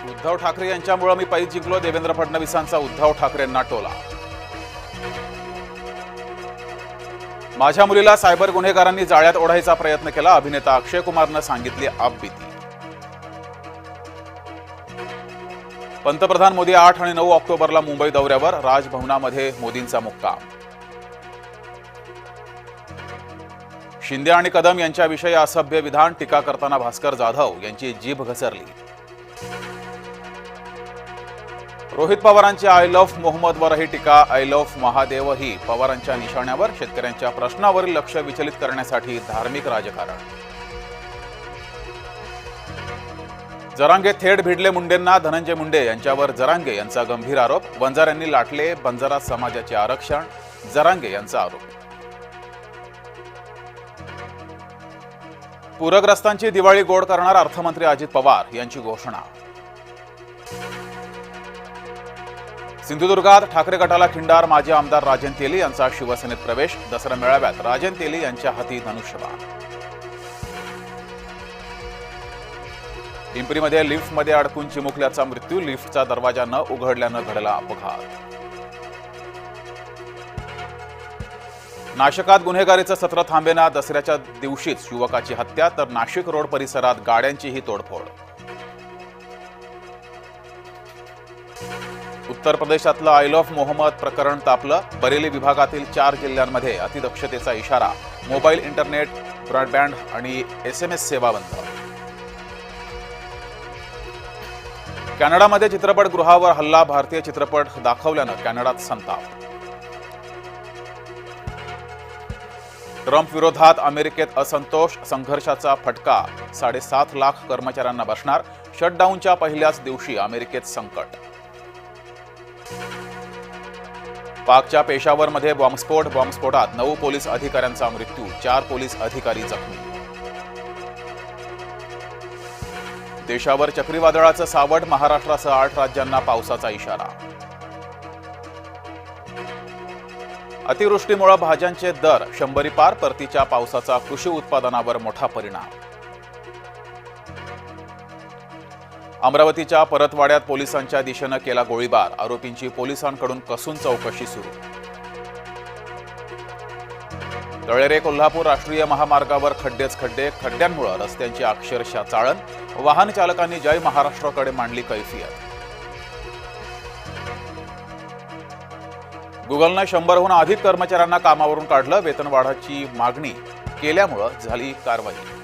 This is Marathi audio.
उद्धव ठाकरे यांच्यामुळे मी पैज जिंकलो, देवेंद्र फडणवीसांचा उद्धव ठाकरेंना टोला. माझ्या मुलीला सायबर गुन्हेगारांनी जाळ्यात ओढायचा प्रयत्न केला, अभिनेता अक्षय कुमारनं सांगितली आपबीती. पंतप्रधान मोदी 8 आणि 9 ऑक्टोबरला मुंबई दौऱ्यावर, राजभवनामध्ये मोदींचा मुक्काम. शिंदे आणि कदम यांच्याविषयी असभ्य विधान, टीका करताना भास्कर जाधव यांची जीभ घसरली. रोहित पवारांची आय लव्ह मोहम्मदवरही टीका, आय लव्ह महादेवही पवारांच्या निशाण्यावर, शेतकऱ्यांच्या प्रश्नावरील लक्ष विचलित करण्यासाठी धार्मिक राजकारण. जरांगे थेट भिडले मुंडेंना, धनंजय मुंडे यांच्यावर जरांगे यांचा गंभीर आरोप. वंजाऱ्यांनी लाटले बंजारा समाजाचे आरक्षण, जरांगे यांचा आरोप. पूरग्रस्तांची दिवाळी गोड करणार, अर्थमंत्री अजित पवार यांची घोषणा. सिंधुदुर्गात ठाकरे गटाला खिंडार, माजी आमदार राजन तेली यांचा शिवसेनेत प्रवेश. दसरा मेळाव्यात राजन तेली यांच्या हाती धनुष्यबाण. पिंपरीमध्ये लिफ्टमध्ये अडकून चिमुकल्याचा मृत्यू, लिफ्टचा दरवाजा न उघडल्यानं घडला अपघात. नाशिकात गुन्हेगारीचं सत्र थांबेना, दसऱ्याच्या दिवशीच युवकाची हत्या, तर नाशिक रोड परिसरात गाड्यांचीही तोडफोड. उत्तर प्रदेशातलं आय लव्ह मोहम्मद प्रकरण तापलं, बरेली विभागातील 4 जिल्ह्यांमध्ये अतिदक्षतेचा इशारा, मोबाईल, इंटरनेट, ब्रॉडबँड आणि SMS सेवा बंद. कॅनडामध्ये चित्रपटगृहावर हल्ला, भारतीय चित्रपट दाखवल्यानं कॅनडात संताप. ट्रम्प विरोधात अमेरिकेत असंतोष, संघर्षाचा फटका 7.5 लाख कर्मचाऱ्यांना बसणार, शटडाऊनच्या पहिल्याच दिवशी अमेरिकेत संकट. पाकच्या पेशावरमध्ये बॉम्बस्फोटात 9 पोलीस अधिकाऱ्यांचा मृत्यू, 4 पोलीस अधिकारी जखमी. देशावर चक्रीवादळाचं सावट, महाराष्ट्रासह 8 राज्यांना पावसाचा इशारा. अतिवृष्टीमुळे भाज्यांचे दर 100 पार, परतीच्या पावसाचा कृषी उत्पादनावर मोठा परिणाम. अमरावतीच्या परतवाड्यात पोलिसांच्या दिशेनं केला गोळीबार, आरोपींची पोलिसांकडून कसून चौकशी सुरू. तळेरे कोल्हापूर राष्ट्रीय महामार्गावर खड्डेच खड्डे, खड्ड्यांमुळे रस्त्यांची अक्षरशः चाळण, वाहन चालकांनी जय महाराष्ट्राकडे मांडली कैफियत. गुगलनं 100हून अधिक कर्मचाऱ्यांना कामावरून काढलं, वेतनवाढीची मागणी केल्यामुळे झाली कारवाई.